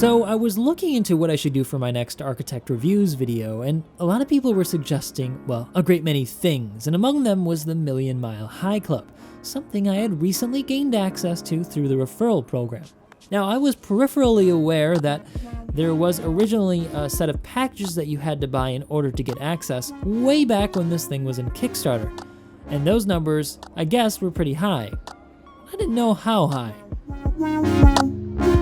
So I was looking into what I should do for my next Architect Reviews video, and a lot of people were suggesting, well, a great many things, and among them was the Million Mile High Club, something I had recently gained access to through the referral program. Now, I was peripherally aware that there was originally a set of packages that you had to buy in order to get access way back when this thing was in Kickstarter, and those numbers, I guess, were pretty high. I didn't know how high.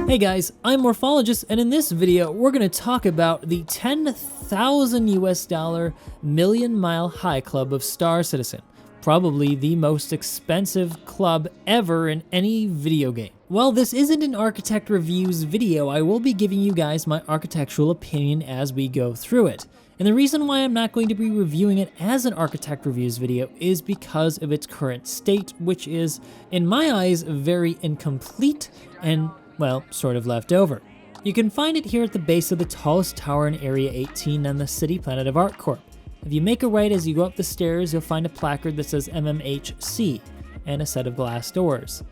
Hey guys, I'm Morphologist, and in this video, we're going to talk about the 10,000 US dollar Million Mile High Club of Star Citizen, probably the most expensive club ever in any video game. While this isn't an Architect Reviews video, I will be giving you guys my architectural opinion as we go through it. And the reason why I'm not going to be reviewing it as an Architect Reviews video is because of its current state, which is, in my eyes, very incomplete and, well, sort of left over. You can find it here at the base of the tallest tower in Area 18 on the city planet of ArcCorp. If you make a right as you go up the stairs, you'll find a placard that says MMHC and a set of glass doors.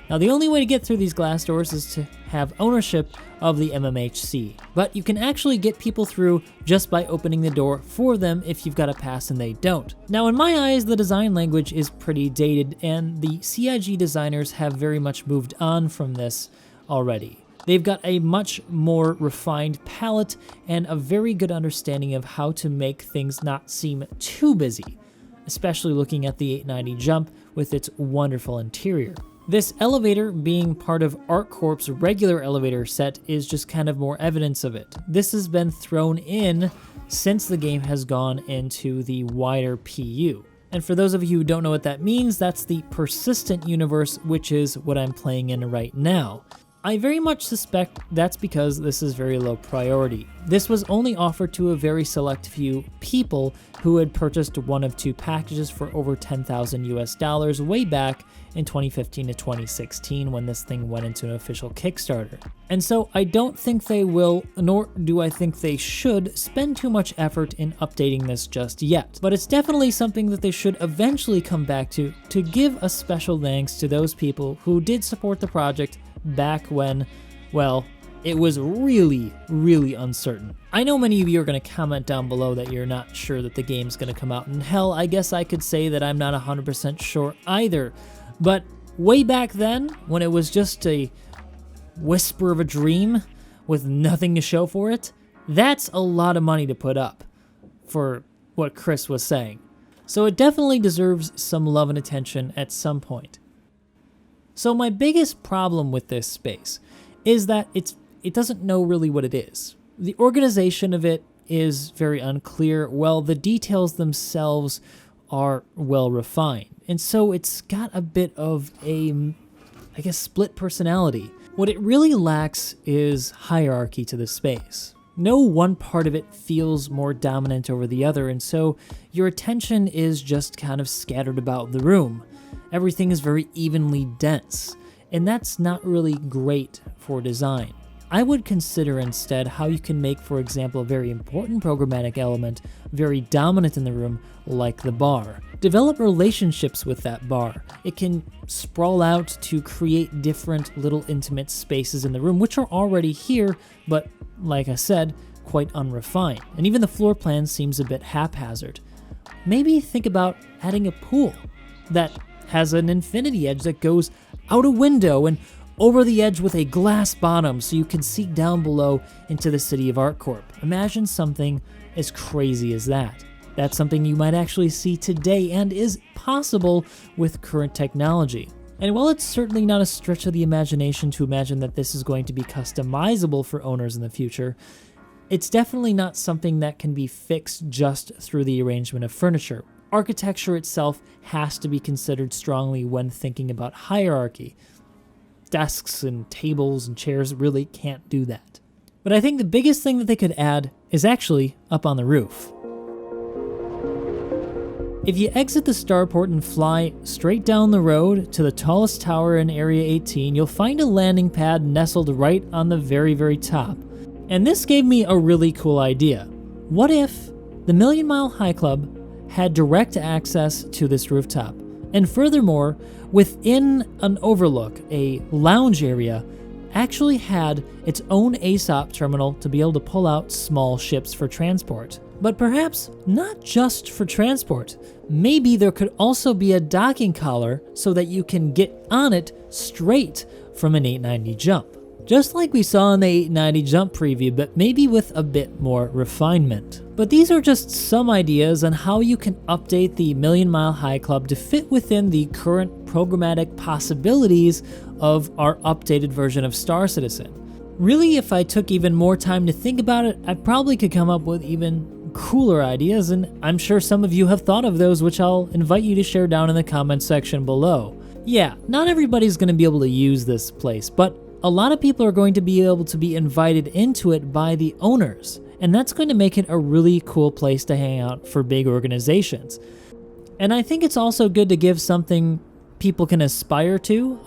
Now, the only way to get through these glass doors is to have ownership of the MMHC, but you can actually get people through just by opening the door for them if you've got a pass and they don't. Now, in my eyes, the design language is pretty dated, and the CIG designers have very much moved on from this already. They've got a much more refined palette and a very good understanding of how to make things not seem too busy, especially looking at the 890 jump with its wonderful interior. This elevator, being part of ArcCorp's regular elevator set, is just kind of more evidence of it. This has been thrown in since the game has gone into the wider PU. And for those of you who don't know what that means, that's the persistent universe, which is what I'm playing in right now. I very much suspect that's because this is very low priority. This was only offered to a very select few people who had purchased one of two packages for over 10,000 US dollars way back in 2015 to 2016 when this thing went into an official Kickstarter. And so I don't think they will, nor do I think they should, spend too much effort in updating this just yet. But it's definitely something that they should eventually come back to give a special thanks to those people who did support the project back when, well, it was really, really uncertain. I know many of you are going to comment down below that you're not sure that the game's going to come out, and hell, I guess I could say that I'm not 100% sure either. But way back then, when it was just a whisper of a dream with nothing to show for it, that's a lot of money to put up for what Chris was saying. So it definitely deserves some love and attention at some point. So my biggest problem with this space is that it doesn't know really what it is. The organization of it is very unclear, while the details themselves are well refined. And so it's got a bit of a, I guess, split personality. What it really lacks is hierarchy to the space. No one part of it feels more dominant over the other, and so your attention is just kind of scattered about the room. Everything is very evenly dense, and that's not really great for design. I would consider instead how you can make, for example, a very important programmatic element very dominant in the room, like the bar. Develop relationships with that bar. It can sprawl out to create different little intimate spaces in the room, which are already here, but like I said, quite unrefined. And even the floor plan seems a bit haphazard. Maybe think about adding a pool that has an infinity edge that goes out a window and over the edge with a glass bottom so you can see down below into the city of ArcCorp. Imagine something as crazy as that. That's something you might actually see today and is possible with current technology. And while it's certainly not a stretch of the imagination to imagine that this is going to be customizable for owners in the future, it's definitely not something that can be fixed just through the arrangement of furniture. Architecture itself has to be considered strongly when thinking about hierarchy. Desks and tables and chairs really can't do that. But I think the biggest thing that they could add is actually up on the roof. If you exit the starport and fly straight down the road to the tallest tower in Area 18, you'll find a landing pad nestled right on the very, very top. And this gave me a really cool idea. What if the Million Mile High Club had direct access to this rooftop? And furthermore, within an overlook, a lounge area actually had its own ASOP terminal to be able to pull out small ships for transport. But perhaps not just for transport. Maybe there could also be a docking collar so that you can get on it straight from an 890 jump. Just like we saw in the 890 jump preview, but maybe with a bit more refinement. But these are just some ideas on how you can update the Million Mile High Club to fit within the current programmatic possibilities of our updated version of Star Citizen. Really, if I took even more time to think about it, I probably could come up with even cooler ideas, and I'm sure some of you have thought of those, which I'll invite you to share down in the comments section below. Yeah, not everybody's going to be able to use this place, but a lot of people are going to be able to be invited into it by the owners, and that's going to make it a really cool place to hang out for big organizations. And I think it's also good to give something people can aspire to,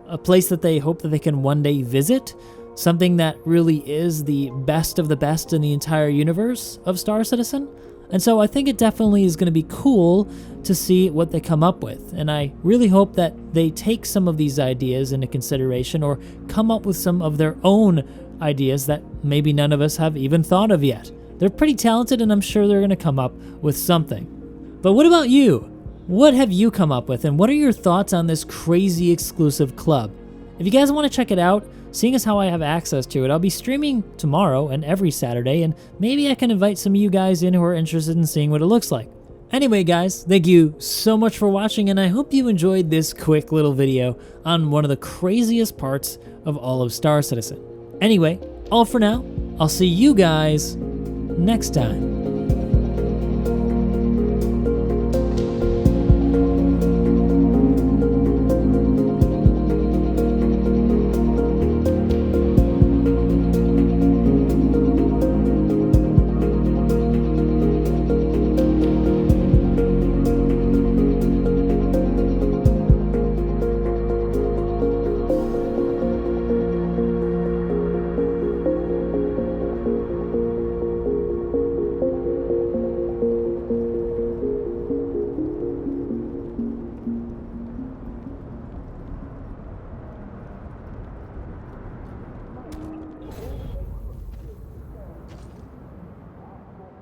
a place that they hope that they can one day visit, something that really is the best of the best in the entire universe of Star Citizen. And so I think it definitely is going to be cool to see what they come up with. And I really hope that they take some of these ideas into consideration or come up with some of their own ideas that maybe none of us have even thought of yet. They're pretty talented, and I'm sure they're going to come up with something. But what about you? What have you come up with, and what are your thoughts on this crazy exclusive club? If you guys want to check it out, seeing as how I have access to it, I'll be streaming tomorrow and every Saturday, and maybe I can invite some of you guys in who are interested in seeing what it looks like. Anyway guys, thank you so much for watching, and I hope you enjoyed this quick little video on one of the craziest parts of all of Star Citizen. Anyway, all for now, I'll see you guys next time.